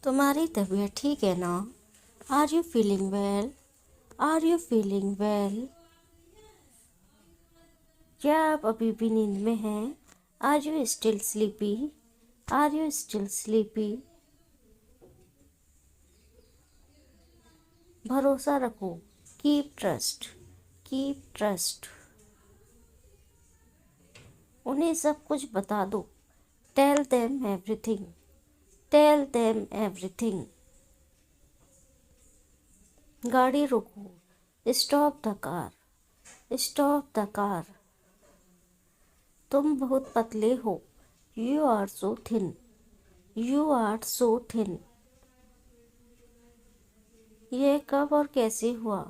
तुम्हारी तबीयत ठीक है ना? Are you feeling well? Are you feeling well? क्या आप अभी भी नींद में हैं? Are you still sleepy? Are you still sleepy? भरोसा रखो। Keep trust. Keep trust. उन्हें सब कुछ बता दो। Tell them everything. Tell them everything. गाड़ी रोको। Stop the car. Stop the car. तुम बहुत पतले हो। You are so thin. You are so thin. यह कब और कैसे हुआ?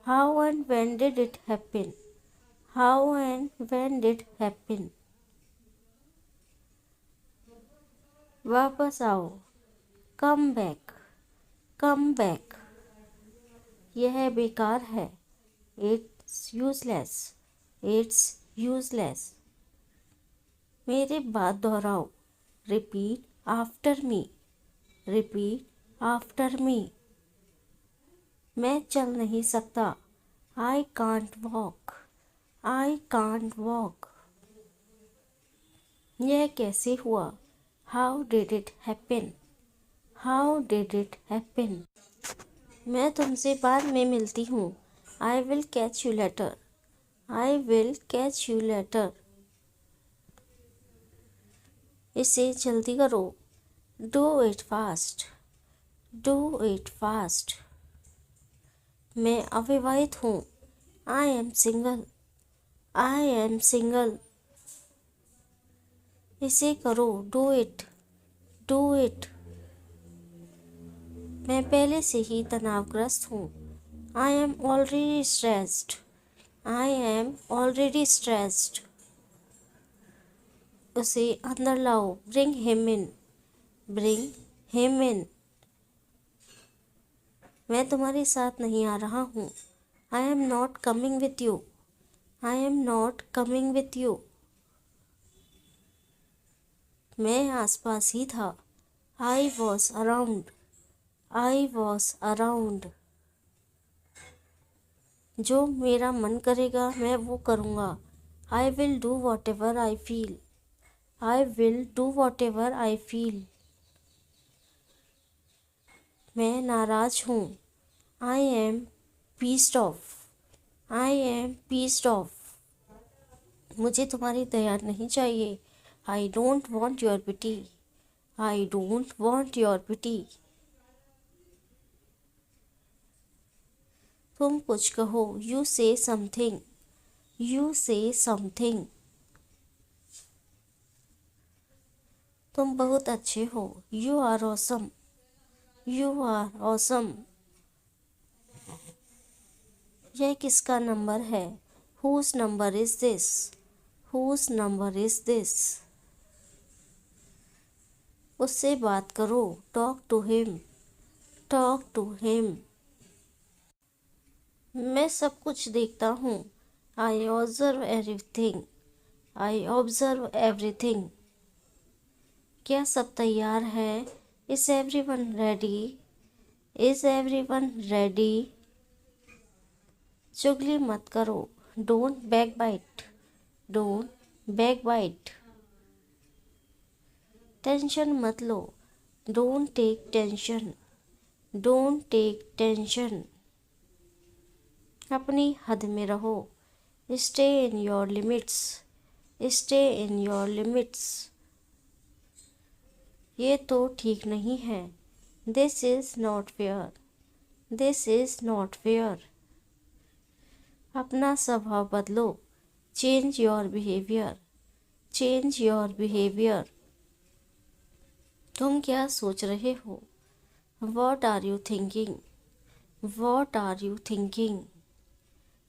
How and when did it happen? How and when did happen? वापस आओ। Come back. Come back. यह बेकार है। It's useless. It's useless. मेरे बात दोहराओ। Repeat after me. Repeat after me. मैं चल नहीं सकता। I can't walk. I can't walk. यह कैसे हुआ? How did it happen? How did it happen? मैं तुमसे बाद में मिलती हूँ। I will catch you later. I will catch you later. इसे जल्दी करो। Do it fast. Do it fast. मैं अविवाहित हूँ। I am single. I am single. इसे करो। Do it. Do it. मैं पहले से ही तनावग्रस्त हूँ। I am already stressed. I am already stressed. उसे अंदर लाओ। Bring him in. Bring him in. मैं तुम्हारे साथ नहीं आ रहा हूँ। I am not coming with you. I am not coming with you. मैं आसपास ही था। आई was around. I was around. जो मेरा मन करेगा मैं वो करूँगा। I will do whatever I feel. I will do whatever I feel. मैं नाराज हूँ। I am pissed off. I am pissed off. मुझे तुम्हारी दया नहीं चाहिए। I don't want your pity. I don't want your pity. तुम कुछ कहो। यू से समथिंग। यू से समथिंग। तुम बहुत अच्छे हो। You are awesome. You are awesome. यह किसका नंबर है? Whose number is this? Whose number is this? उससे बात करो। Talk to him. Talk to him. मैं सब कुछ देखता हूँ। I observe everything. I observe everything. क्या सब तैयार है? Is everyone ready? Is everyone ready? चुगली मत करो। Don't back bite. Don't back bite. Tension मत लो। Don't take tension. Don't take tension. अपनी हद में रहो। Stay in your limits. Stay in your limits. ये तो ठीक नहीं है। This is not fair. This is not fair. अपना स्वभाव बदलो। Change your behaviour. Change your behaviour. तुम क्या सोच रहे हो? What are you thinking? What are you thinking?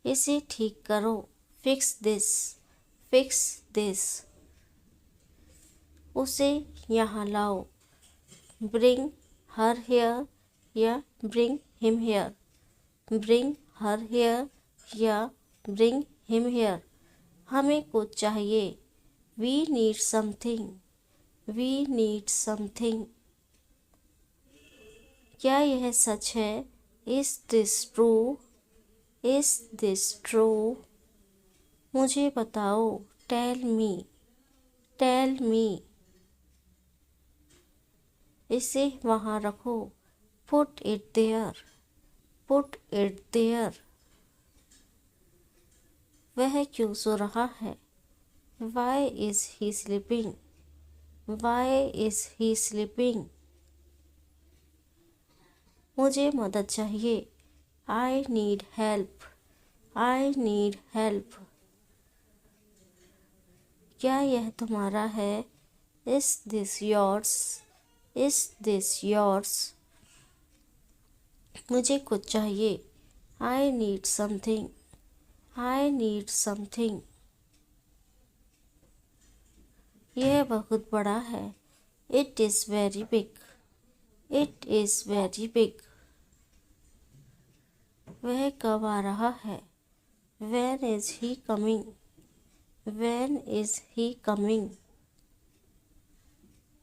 इसे ठीक करो। Fix this. Fix this. उसे यहाँ लाओ। ब्रिंग हर हेयर या bring him here. Bring her here या ब्रिंग हिम हेयर। हमें कुछ चाहिए। We need something. We need something. क्या यह सच है? Is this true? Is this true? मुझे बताओ। Tell me. Tell me. इसे वहाँ रखो। Put it there. Put it there. वह क्यों सो रहा है? Why is he sleeping? Why is he sleeping? मुझे मदद चाहिए। I need help. I need help. क्या यह तुम्हारा है? Is this yours? Is this yours? मुझे कुछ चाहिए। I need something. I need something. यह बहुत बड़ा है। It is very big. It is very big. वह कब आ रहा है? When is he coming? When is he coming?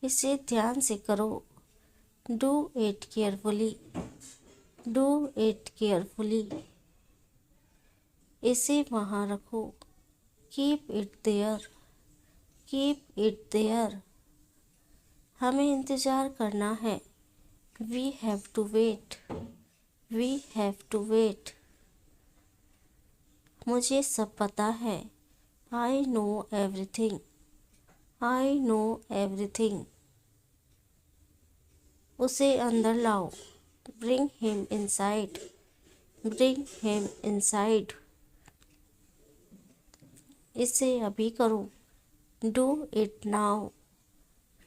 इसे ध्यान से करो। Do it carefully. Do it carefully. इसे वहाँ रखो। Keep it there. Keep it there. हमें इंतज़ार करना है। We have to wait. We have to wait. मुझे सब पता है। I know everything. I know everything. उसे अंदर लाओ। Bring him inside. Bring him inside. इसे अभी करो। Do it now.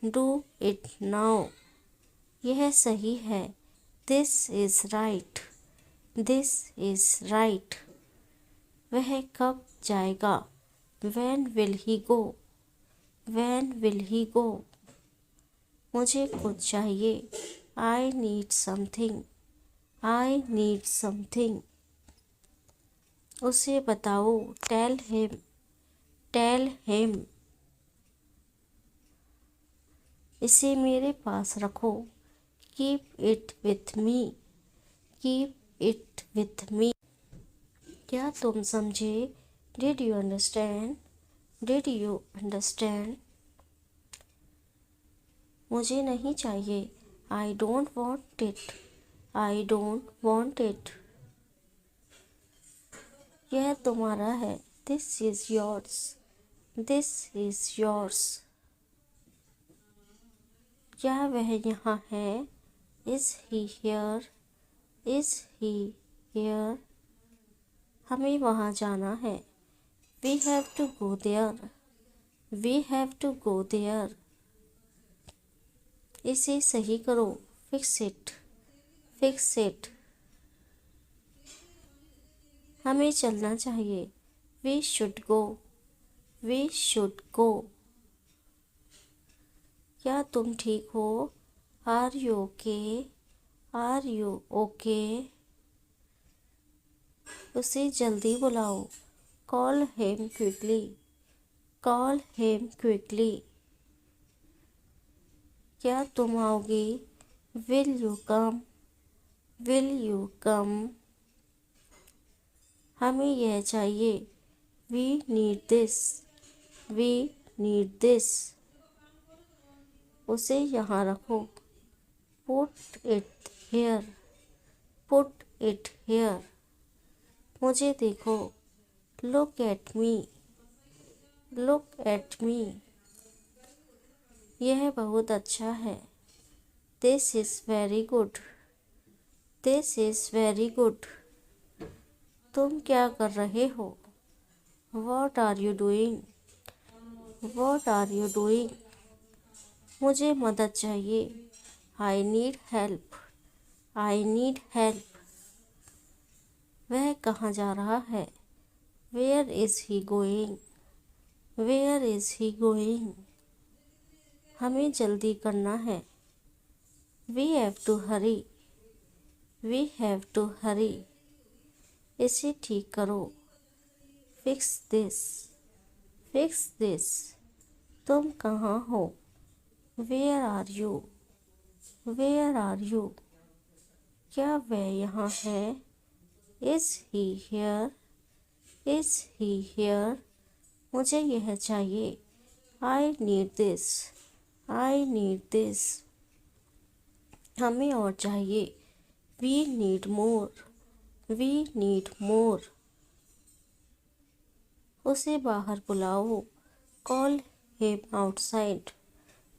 Do it now. यह सही है। This is right. This is right. वह कब जाएगा? When will he go? When will he go? मुझे कुछ चाहिए। I need something. I need something. उसे बताओ। Tell him. Tell him. इसे मेरे पास रखो। Keep it with me. Keep it with me. क्या तुम समझे? Did you understand? Did you understand? मुझे नहीं चाहिए। I don't want it. I don't want it. यह तुम्हारा है। This is yours. This is yours. क्या वह यहाँ है? Is he here? Is he here? हमें वहाँ जाना है। We have to go there. We have to go there. इसे सही करो। Fix it. Fix it. हमें चलना चाहिए। We should go. We should go. क्या तुम ठीक हो? Are you okay? Are you okay? उसे जल्दी बुलाओ। Call him quickly. Call him quickly. क्या तुम आओगे? Will you come? Will you come? हमें यह चाहिए। We need this. We need this. उसे यहाँ रखो। Put it here. Put it here. मुझे देखो। Look at me. Look at me. यह बहुत अच्छा है। This is very good. This is very good. तुम क्या कर रहे हो? What are you doing? What are you doing? मुझे मदद चाहिए। I need help. I need help. वह कहाँ जा रहा है? Where is he going? Where is he going? हमें जल्दी करना है। We have to hurry. We have to hurry. इसे ठीक करो। Fix this. Fix this. तुम कहाँ हो? Where are you? Where are you? क्या वह यहाँ है? Is he here? Is he here? मुझे यह चाहिए। I need this. I need this. हमें और चाहिए। We need more. We need more. उसे बाहर बुलाओ। Call him outside.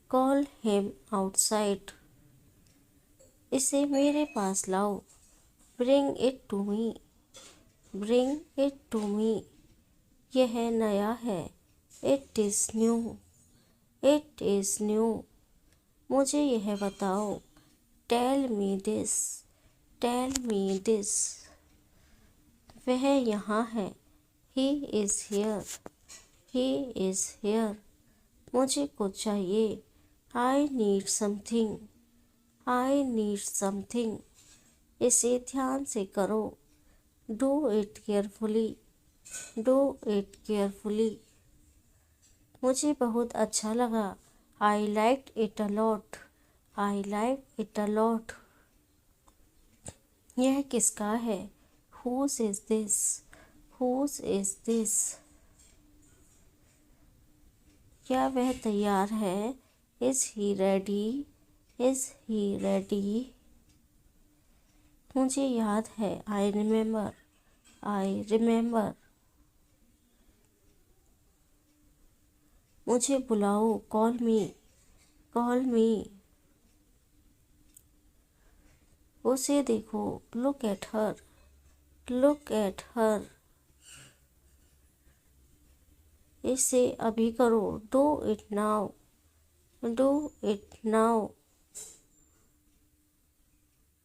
Call him outside. इसे मेरे पास लाओ। Bring it to me. Bring it to me. यह नया है। It is new. It is new. मुझे यह बताओ। Tell me this. Tell me this. वह यहाँ है। He is here. He is here. मुझे कुछ चाहिए। I need something. I need something. इसे ध्यान से करो। Do it carefully. Do it carefully. मुझे बहुत अच्छा लगा। I like it a lot. I like it a lot. यह किसका है? Whose is this? Whose is this? क्या वह तैयार है? Is he ready? Is he ready? मुझे याद है। I remember. I remember. मुझे बुलाओ। Call me. कॉल मी। उसे देखो। Look at her. Look at her. इसे अभी करो। Do it now. Do it now.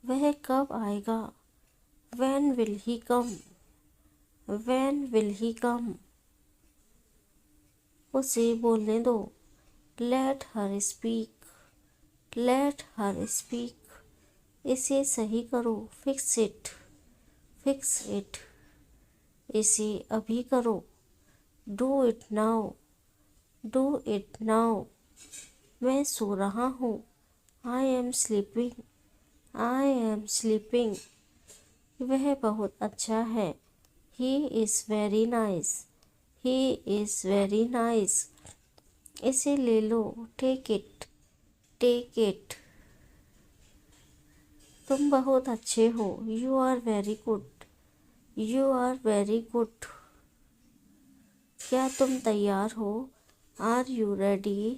वह कब आएगा? When will he come? When will he come? उसे बोलने दो। Let her speak. Let her speak. इसे सही करो। Fix it. Fix it. इसे अभी करो। Do it now. Do it now. मैं सो रहा हूँ। I am sleeping. I am sleeping. वह बहुत अच्छा है। He is very nice. He is very nice. इसे ले लो। Take it. Take it. तुम बहुत अच्छे हो। You are very good. You are very good. क्या तुम तैयार हो? Are you ready?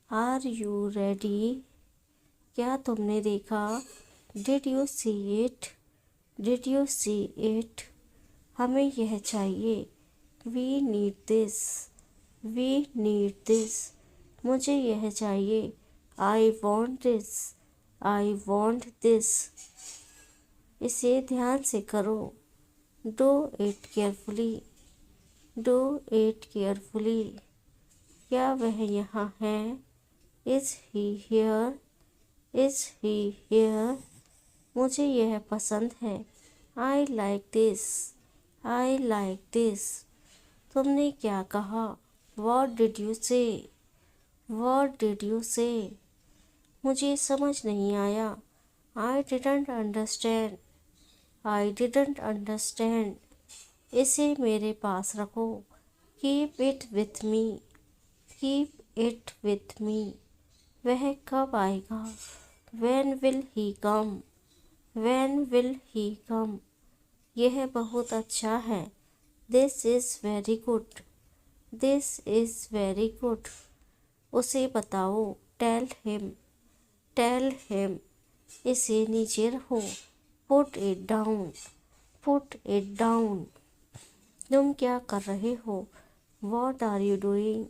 Are you ready? क्या तुमने देखा? Did you see it? Did you see it? हमें यह चाहिए। We need this. We need this. मुझे यह चाहिए। I want this. I want this. इसे ध्यान से करो। Do it carefully. Do it carefully. क्या वह यहाँ है? Is he here? Is he here? मुझे यह पसंद है। I like this. I like this. तुमने क्या कहा? What did you say? What did you say? मुझे समझ नहीं आया। I didn't understand. I didn't understand. इसे मेरे पास रखो। Keep it with me. Keep it with me. वह कब आएगा? When will he come? When will he come? यह बहुत अच्छा है। This is very good. This is very good. उसे बताओ। Tell him. Tell him. इसे नीचे रखो। Put it down. Put it down. तुम क्या कर रहे हो? What are you doing?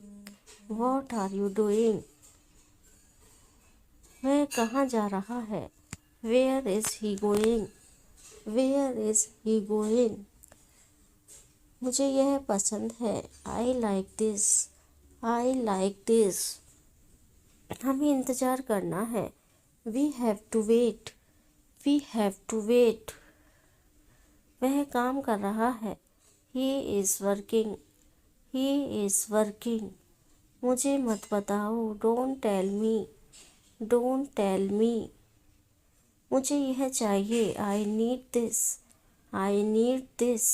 What are you doing? वह कहाँ जा रहा है? Where is he going? Where is he going? मुझे यह पसंद है। I like this. I like this. हमें इंतज़ार करना है। We have to wait. We have to wait. वह काम कर रहा है। He is working. He is working. मुझे मत बताओ। Don't tell me. Don't tell me. मुझे यह चाहिए, I need this, I need this.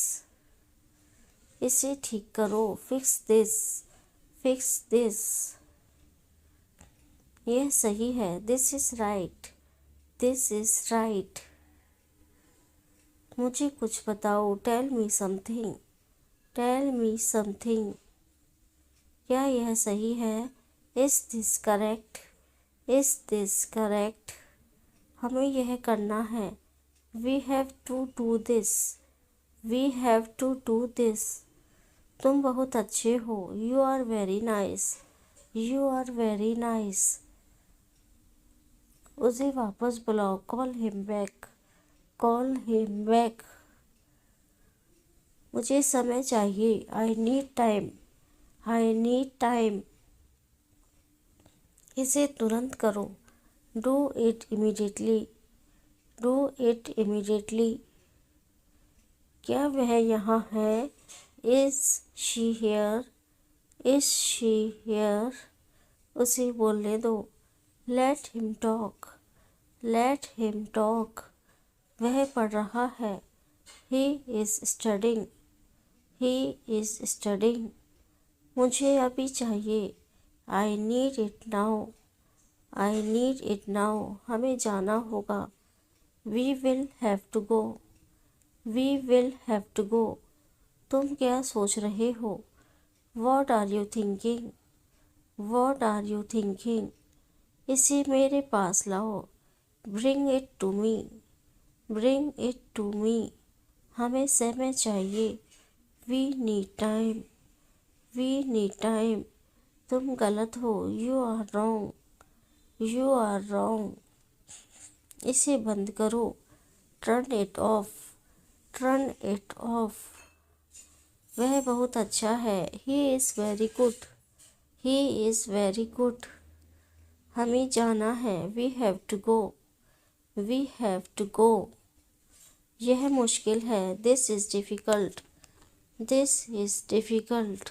इसे ठीक करो, फिक्स दिस, फिक्स दिस। यह सही है, this is right, this is right. मुझे कुछ बताओ, tell me something, tell me something. क्या यह सही है, is this correct, is this correct. हमें यह करना है, we have to do this, we have to do this. तुम बहुत अच्छे हो, you are very nice, you are very nice. उसे वापस बुलाओ, call him back, call him back. मुझे समय चाहिए, I need time, I need time. इसे तुरंत करो, do it immediately, do it immediately. क्या वह यहाँ है, is she here, is she here. उसे बोलने दो, let him talk, let him talk. वह पढ़ रहा है, he is studying, he is studying. मुझे अभी चाहिए, I need it now, I need it now. हमें जाना होगा, we will have to go, we will have to go. तुम क्या सोच रहे हो, what are you thinking, what are you thinking. इसे मेरे पास लाओ, bring it to me, bring it to me. हमें समय चाहिए, we need time, we need time. तुम गलत हो, you are wrong, you are wrong. इसे बंद करो, turn it off, turn it off. वह बहुत अच्छा है, he is very good, he is very good. हमें जाना है, we have to go, we have to गो। यह मुश्किल है, this is difficult, this is difficult.